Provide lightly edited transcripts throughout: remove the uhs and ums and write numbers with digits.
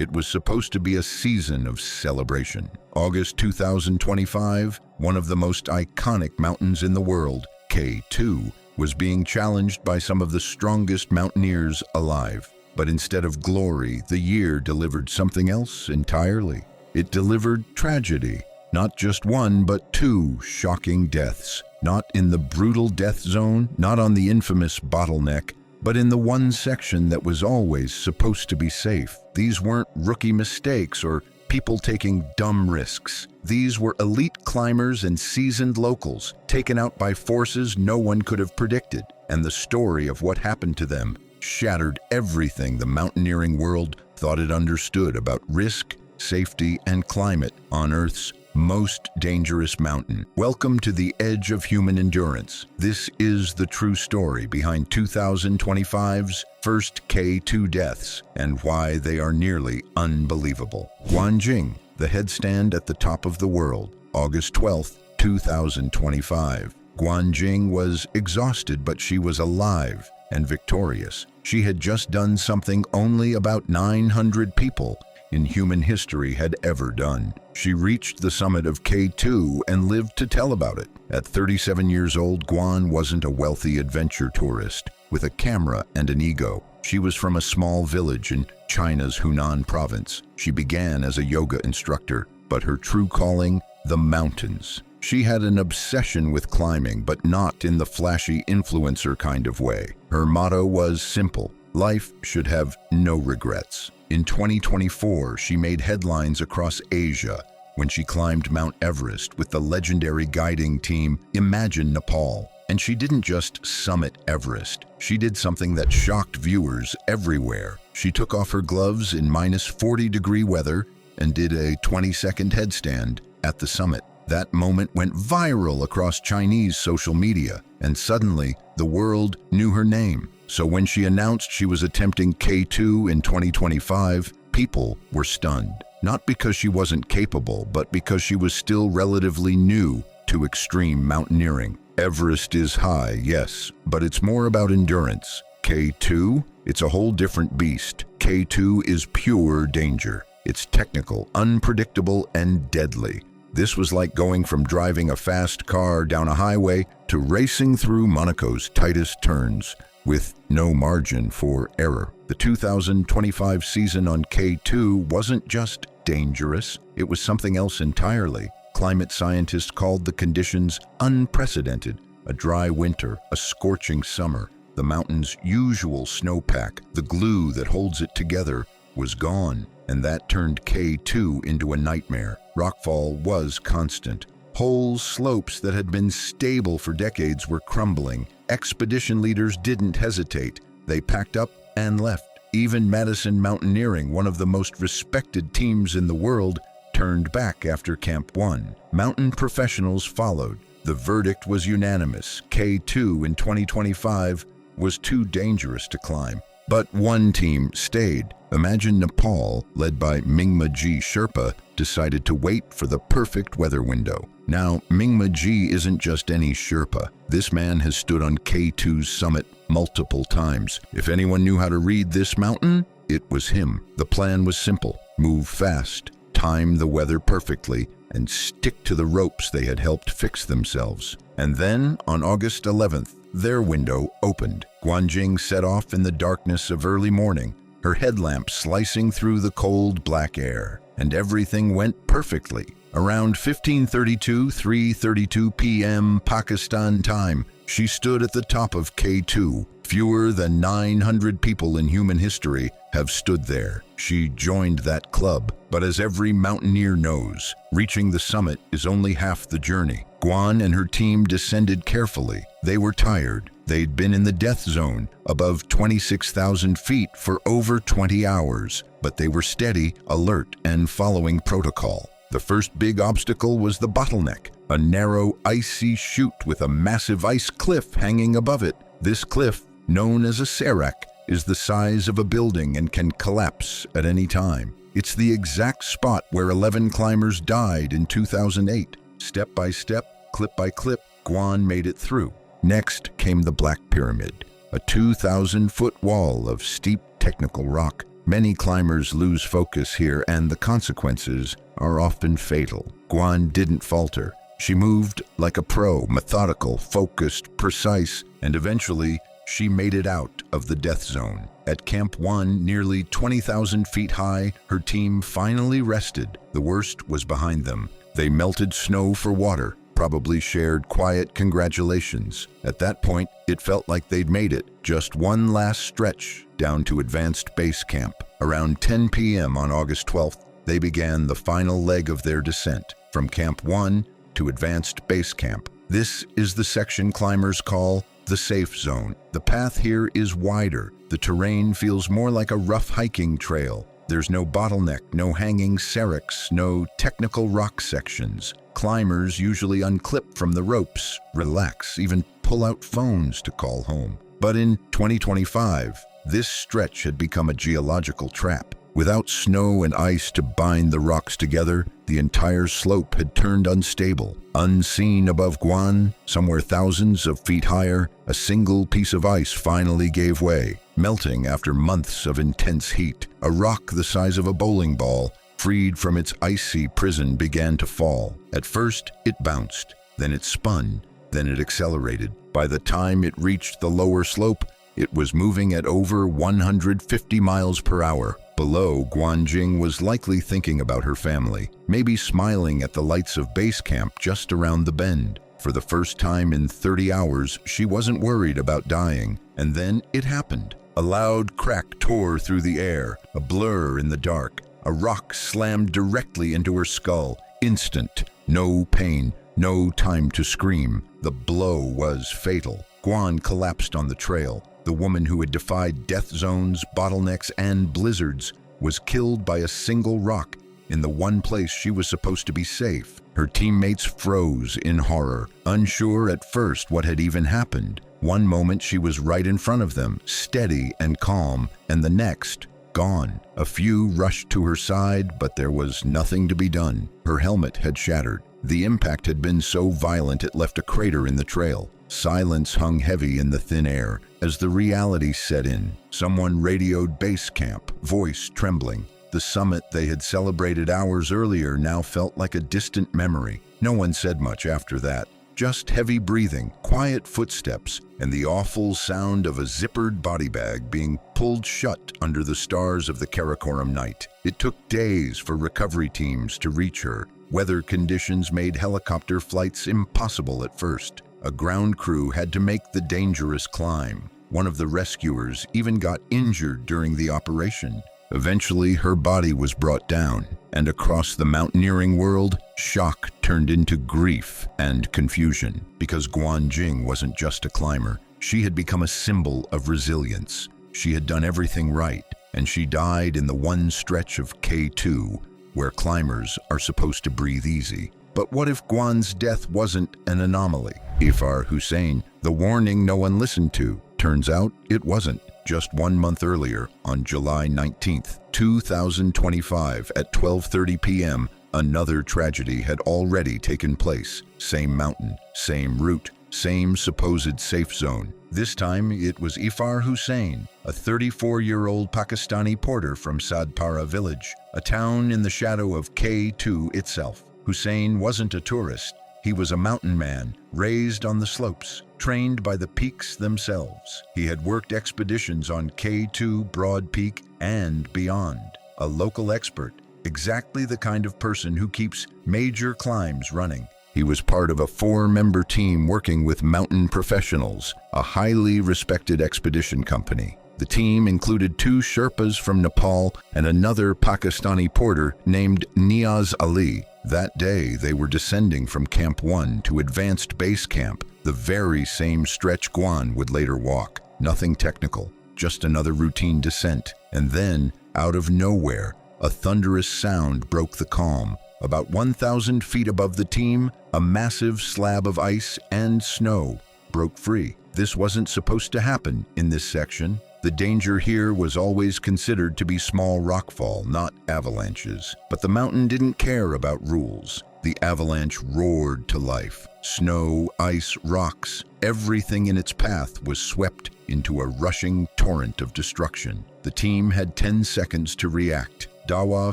It was supposed to be a season of celebration. August 2025, one of the most iconic mountains in the world, K2, was being challenged by some of the strongest mountaineers alive. But instead of glory, the year delivered something else entirely. It delivered tragedy. Not just one, but two shocking deaths. Not in the brutal death zone, not on the infamous bottleneck, but in the one section that was always supposed to be safe. These weren't rookie mistakes or people taking dumb risks. These were elite climbers and seasoned locals, taken out by forces no one could have predicted. And the story of what happened to them shattered everything the mountaineering world thought it understood about risk, safety, and climate on Earth's most dangerous mountain. Welcome to the edge of human endurance. This is the true story behind 2025's first K2 deaths and why they are nearly unbelievable. Guan Jing, the headstand at the top of the world, August 12, 2025. Guan Jing was exhausted, but she was alive and victorious. She had just done something only about 900 people in human history had ever done. She reached the summit of K2 and lived to tell about it. At 37 years old, Guan wasn't a wealthy adventure tourist with a camera and an ego. She was from a small village in China's Hunan province. She began as a yoga instructor, but her true calling, the mountains. She had an obsession with climbing, but not in the flashy influencer kind of way. Her motto was simple: life should have no regrets. In 2024, she made headlines across Asia when she climbed Mount Everest with the legendary guiding team Imagine Nepal. And she didn't just summit Everest. She did something that shocked viewers everywhere. She took off her gloves in minus 40-degree weather and did a 20-second headstand at the summit. That moment went viral across Chinese social media, and suddenly the world knew her name. So when she announced she was attempting K2 in 2025, people were stunned. Not because she wasn't capable, but because she was still relatively new to extreme mountaineering. Everest is high, yes, but it's more about endurance. K2? It's a whole different beast. K2 is pure danger. It's technical, unpredictable, and deadly. This was like going from driving a fast car down a highway to racing through Monaco's tightest turns, with no margin for error. The 2025 season on K2 wasn't just dangerous, it was something else entirely. Climate scientists called the conditions unprecedented. A dry winter, a scorching summer, the mountain's usual snowpack, the glue that holds it together, was gone, and that turned K2 into a nightmare. Rockfall was constant. Whole slopes that had been stable for decades were crumbling. Expedition leaders didn't hesitate. They packed up and left. Even Madison Mountaineering, one of the most respected teams in the world, turned back after Camp 1. Mountain professionals followed. The verdict was unanimous. K2 in 2025 was too dangerous to climb. But one team stayed. Imagine Nepal, led by Mingma-ji Sherpa, decided to wait for the perfect weather window. Now, Mingma-ji isn't just any Sherpa. This man has stood on K2's summit multiple times. If anyone knew how to read this mountain, it was him. The plan was simple: move fast, time the weather perfectly, and stick to the ropes they had helped fix themselves. And then, on August 11th, their window opened. Guan Jing set off in the darkness of early morning, her headlamp slicing through the cold black air, and everything went perfectly. Around 3:32 p.m. Pakistan time, she stood at the top of K2. Fewer than 900 people in human history have stood there. She joined that club, but as every mountaineer knows, reaching the summit is only half the journey. Guan and her team descended carefully. They were tired. They'd been in the death zone, above 26,000 feet, for over 20 hours, but they were steady, alert, and following protocol. The first big obstacle was the bottleneck, a narrow, icy chute with a massive ice cliff hanging above it. This cliff, known as a serac, is the size of a building and can collapse at any time. It's the exact spot where 11 climbers died in 2008. Step by step, clip by clip, Guan made it through. Next came the Black Pyramid, a 2,000-foot wall of steep technical rock. Many climbers lose focus here, and the consequences are often fatal. Guan didn't falter. She moved like a pro, methodical, focused, precise, and eventually she made it out of the death zone. At Camp 1, nearly 20,000 feet high, her team finally rested. The worst was behind them. They melted snow for water, probably shared quiet congratulations. At that point, it felt like they'd made it. Just one last stretch down to advanced base camp. Around 10 p.m. on August 12th, they began the final leg of their descent, from Camp 1 to advanced base camp. This is the section climbers call the safe zone. The path here is wider. The terrain feels more like a rough hiking trail. There's no bottleneck, no hanging seracs, no technical rock sections. Climbers usually unclip from the ropes, relax, even pull out phones to call home. But in 2025, this stretch had become a geological trap. Without snow and ice to bind the rocks together, the entire slope had turned unstable. Unseen above Guan, somewhere thousands of feet higher, a single piece of ice finally gave way, melting after months of intense heat. A rock the size of a bowling ball, freed from its icy prison, began to fall. At first, it bounced, then it spun, then it accelerated. By the time it reached the lower slope, it was moving at over 150 miles per hour. Below, Guan Jing was likely thinking about her family, maybe smiling at the lights of base camp just around the bend. For the first time in 30 hours, she wasn't worried about dying. And then it happened. A loud crack tore through the air, a blur in the dark. A rock slammed directly into her skull. Instant. No pain, no time to scream. The blow was fatal. Guan collapsed on the trail. The woman who had defied death zones, bottlenecks, and blizzards was killed by a single rock in the one place she was supposed to be safe. Her teammates froze in horror, unsure at first what had even happened. One moment she was right in front of them, steady and calm, and the next, gone. A few rushed to her side, but there was nothing to be done. Her helmet had shattered. The impact had been so violent it left a crater in the trail. Silence hung heavy in the thin air as the reality set in. Someone radioed base camp, voice trembling. The summit they had celebrated hours earlier now felt like a distant memory. No one said much after that. Just heavy breathing, quiet footsteps, and the awful sound of a zippered body bag being pulled shut under the stars of the Karakoram night. It took days for recovery teams to reach her. Weather conditions made helicopter flights impossible at first. A ground crew had to make the dangerous climb. One of the rescuers even got injured during the operation. Eventually, her body was brought down, and across the mountaineering world, shock turned into grief and confusion. Because Guan Jing wasn't just a climber, she had become a symbol of resilience. She had done everything right, and she died in the one stretch of K2 where climbers are supposed to breathe easy. But what if Guan's death wasn't an anomaly? Ifar Hussein, the warning no one listened to. Turns out it wasn't. Just 1 month earlier, on July 19th, 2025, at 12:30 p.m., another tragedy had already taken place. Same mountain, same route, same supposed safe zone. This time, it was Ifar Hussein, a 34-year-old Pakistani porter from Sadpara village, a town in the shadow of K2 itself. Hussein wasn't a tourist. He was a mountain man, raised on the slopes, trained by the peaks themselves. He had worked expeditions on K2, Broad Peak, and beyond. A local expert, exactly the kind of person who keeps major climbs running. He was part of a 4-member team working with mountain professionals, a highly respected expedition company. The team included 2 Sherpas from Nepal and another Pakistani porter named Niaz Ali. That day, they were descending from Camp 1 to advanced base camp, the very same stretch Guan would later walk. Nothing technical, just another routine descent. And then, out of nowhere, a thunderous sound broke the calm. About 1,000 feet above the team, a massive slab of ice and snow broke free. This wasn't supposed to happen in this section. The danger here was always considered to be small rockfall, not avalanches. But the mountain didn't care about rules. The avalanche roared to life. Snow, ice, rocks, everything in its path was swept into a rushing torrent of destruction. The team had 10 seconds to react. Dawa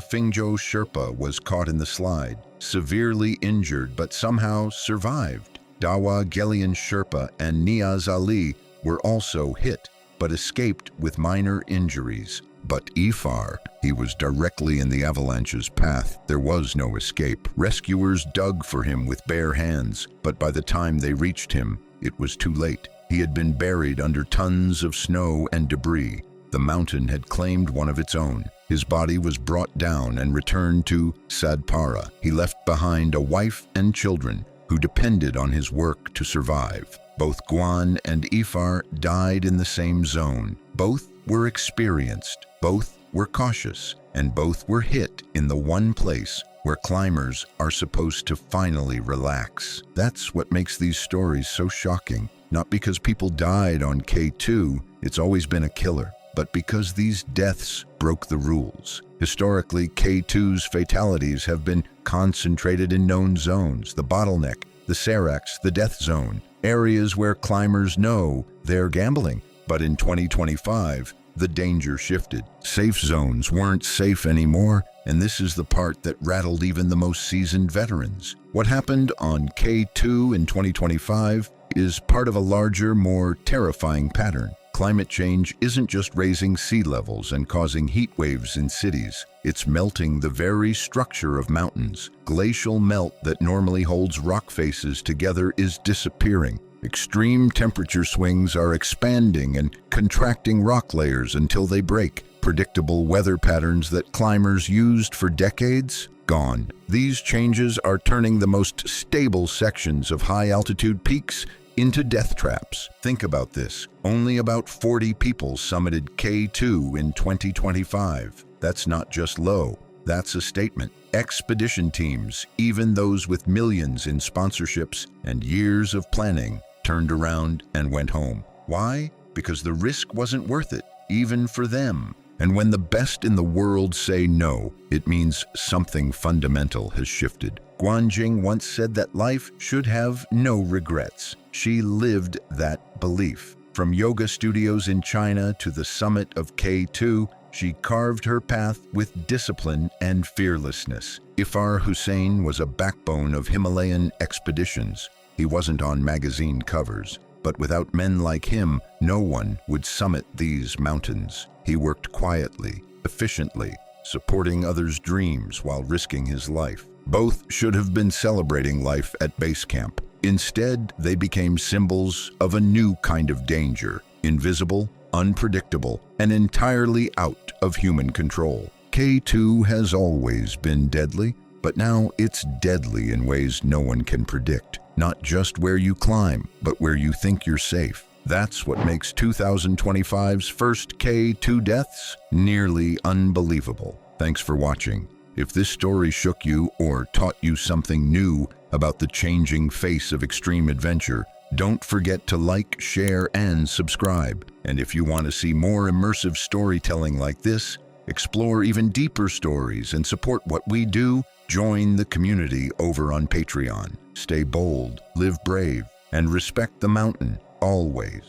Fingzhou Sherpa was caught in the slide, severely injured but somehow survived. Dawa Gelian Sherpa and Niaz Ali were also hit, but escaped with minor injuries. But Ifar, he was directly in the avalanche's path. There was no escape. Rescuers dug for him with bare hands, but by the time they reached him, it was too late. He had been buried under tons of snow and debris. The mountain had claimed one of its own. His body was brought down and returned to Sadpara. He left behind a wife and children who depended on his work to survive. Both Guan and Ifar died in the same zone. Both were experienced, both were cautious, and both were hit in the one place where climbers are supposed to finally relax. That's what makes these stories so shocking. Not because people died on K2, it's always been a killer, but because these deaths broke the rules. Historically, K2's fatalities have been concentrated in known zones: the bottleneck, the Seracs, the death zone, areas where climbers know they're gambling. But in 2025, the danger shifted. Safe zones weren't safe anymore, and this is the part that rattled even the most seasoned veterans. What happened on K2 in 2025 is part of a larger, more terrifying pattern. Climate change isn't just raising sea levels and causing heat waves in cities. It's melting the very structure of mountains. Glacial melt that normally holds rock faces together is disappearing. Extreme temperature swings are expanding and contracting rock layers until they break. Predictable weather patterns that climbers used for decades, gone. These changes are turning the most stable sections of high-altitude peaks into death traps. Think about this. Only about 40 people summited K2 in 2025. That's not just low, that's a statement. Expedition teams, even those with millions in sponsorships and years of planning, turned around and went home. Why? Because the risk wasn't worth it, even for them. And when the best in the world say no, it means something fundamental has shifted. Guan Jing once said that life should have no regrets. She lived that belief. From yoga studios in China to the summit of K2, she carved her path with discipline and fearlessness. Ifar Hussein was a backbone of Himalayan expeditions. He wasn't on magazine covers, but without men like him, no one would summit these mountains. He worked quietly, efficiently, supporting others' dreams while risking his life. Both should have been celebrating life at base camp. Instead, they became symbols of a new kind of danger, invisible, unpredictable, and entirely out of human control. K2 has always been deadly, but now it's deadly in ways no one can predict. Not just where you climb, but where you think you're safe. That's what makes 2025's first K2 deaths nearly unbelievable. Thanks for watching. If this story shook you or taught you something new about the changing face of extreme adventure, don't forget to like, share, and subscribe. And if you want to see more immersive storytelling like this, explore even deeper stories, and support what we do, join the community over on Patreon. Stay bold, live brave, and respect the mountain, always.